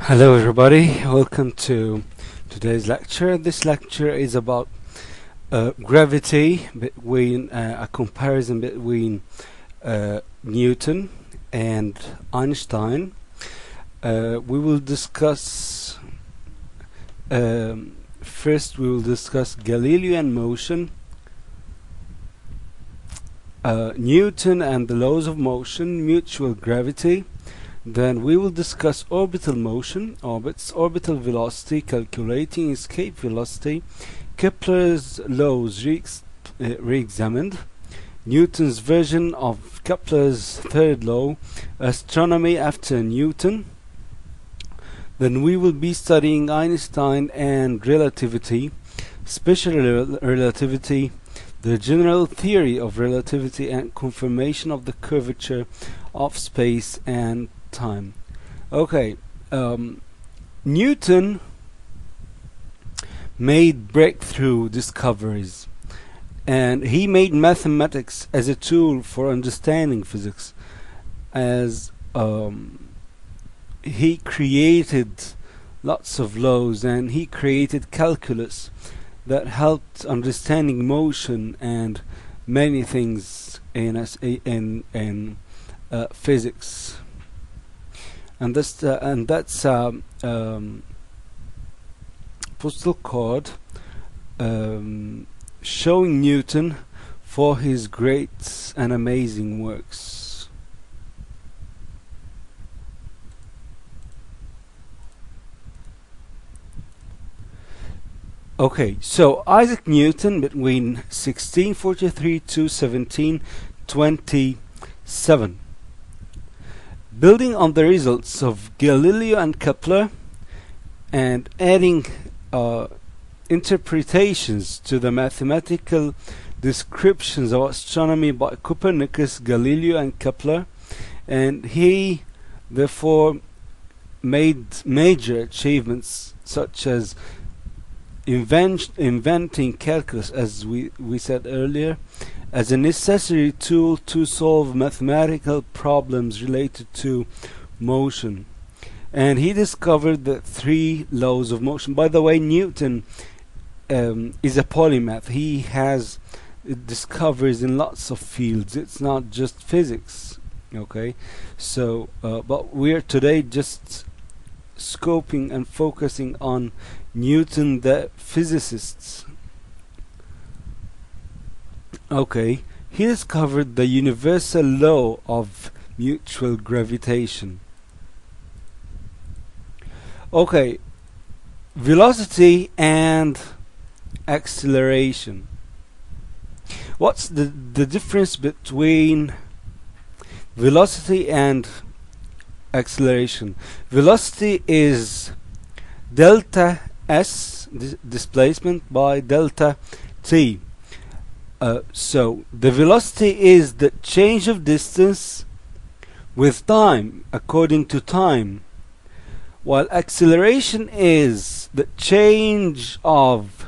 Hello everybody, welcome to today's lecture. This lecture is about gravity, between a comparison between Newton and Einstein. We will discuss first we will discuss Galilean motion, Newton and the laws of motion, mutual gravity. Then we will discuss orbital motion, orbits, orbital velocity, calculating escape velocity, Kepler's laws re-examined, Newton's version of Kepler's third law, astronomy after Newton. Then we will be studying Einstein and relativity, special relativity, the general theory of relativity, and confirmation of the curvature of space and time. Okay, Newton made breakthrough discoveries, and he made mathematics as a tool for understanding physics, as he created lots of laws, and he created calculus that helped understanding motion and many things in physics. And that's postal card showing Newton for his great and amazing works. Okay, so Isaac Newton, between 1643 to 1727. Building on the results of Galileo and Kepler and adding interpretations to the mathematical descriptions of astronomy by Copernicus, Galileo and Kepler, and he therefore made major achievements such as inventing calculus, as we said earlier, as a necessary tool to solve mathematical problems related to motion. And he discovered the three laws of motion. By the way, Newton is a polymath. He has discoveries in lots of fields. It's not just physics. Okay, so but we're today just scoping and focusing on Newton the physicist. Okay, he discovered the universal law of mutual gravitation. Okay, velocity and acceleration. What's the difference between velocity and acceleration? Velocity is delta s, displacement, by delta t. So the velocity is the change of distance with time, according to time, while acceleration is the change of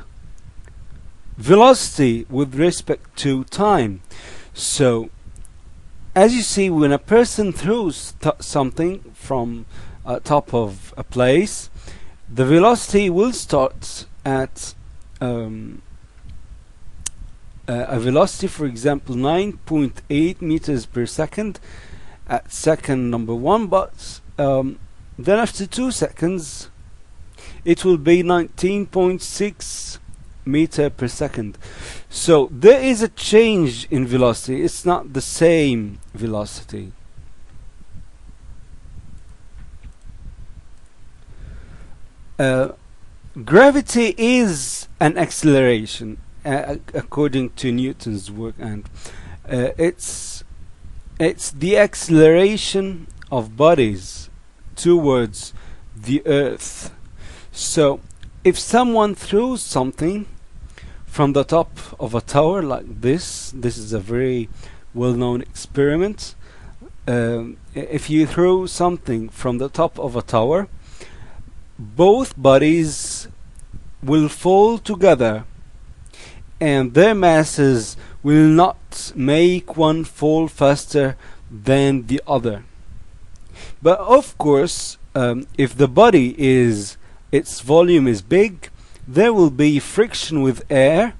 velocity with respect to time. So as you see, when a person throws something from top of a place, the velocity will start at a velocity, for example, 9.8 meters per second at second number 1, but then after 2 seconds it will be 19.6 meter per second. So there is a change in velocity. It's not the same velocity. Gravity is an acceleration, according to Newton's work, and it's the acceleration of bodies towards the earth. So if someone throws something from the top of a tower like this is a very well-known experiment. If you throw something from the top of a tower, both bodies will fall together, and their masses will not make one fall faster than the other. But of course, if the body is, its volume is big, there will be friction with air,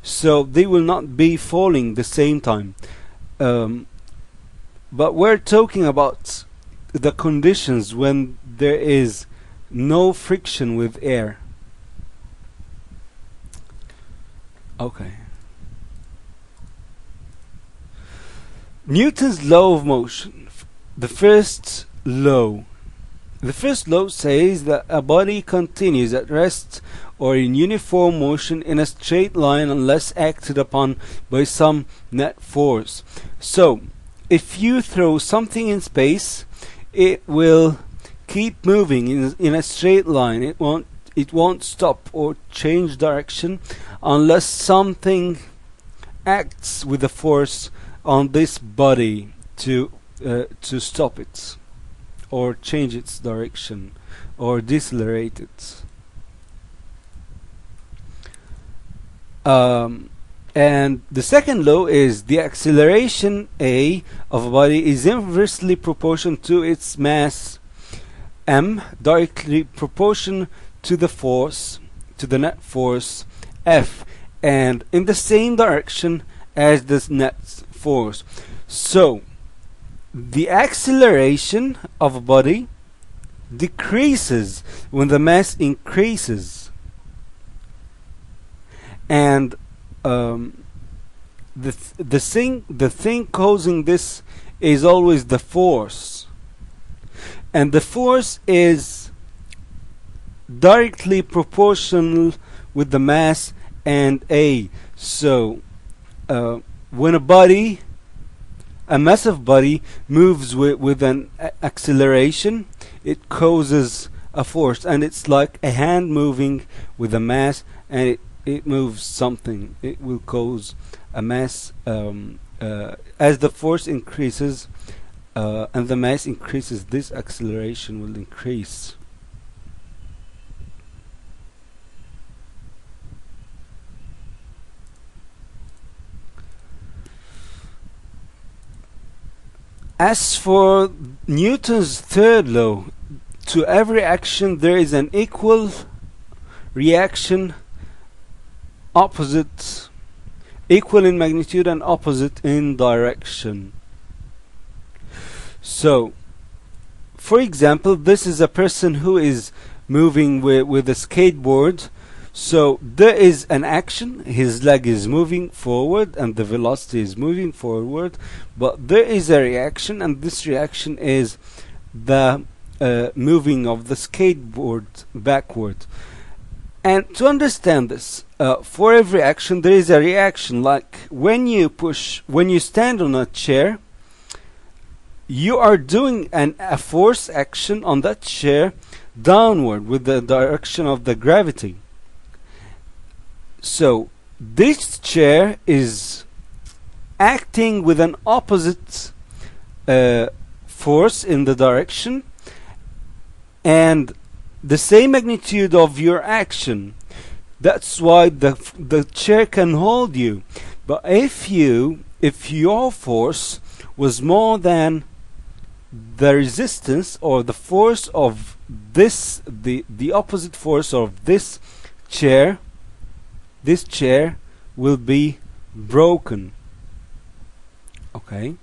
so they will not be falling the same time. But we're talking about the conditions when there is no friction with air. Okay. Newton's law of motion. The first law says that a body continues at rest or in uniform motion in a straight line unless acted upon by some net force. So, if you throw something in space, it will keep moving in a straight line. It won't stop or change direction unless something acts with a force on this body to stop it, or change its direction, or decelerate it. And the second law is the acceleration A of a body is inversely proportional to its mass m, directly proportional to the force, to the net force F, and in the same direction as the net force. So the acceleration of a body decreases when the mass increases, and the thing causing this is always the force, and the force is directly proportional with the mass and A. So when a massive body moves with an acceleration, it causes a force, and it's like a hand moving with a mass, and it moves something. It will cause a mass as the force increases and the mass increases, this acceleration will increase. As for Newton's third law, to every action there is an equal reaction, opposite, equal in magnitude and opposite in direction. So, for example, this is a person who is moving with a skateboard. So there is an action, his leg is moving forward and the velocity is moving forward, but there is a reaction, and this reaction is the moving of the skateboard backward. And to understand this, for every action there is a reaction. Like when you stand on a chair, you are doing a force action on that chair downward with the direction of the gravity. So this chair is acting with an opposite force in the direction and the same magnitude of your action. That's why the chair can hold you. But if your force was more than the resistance or the force of this, the opposite force of this chair will be broken. Okay.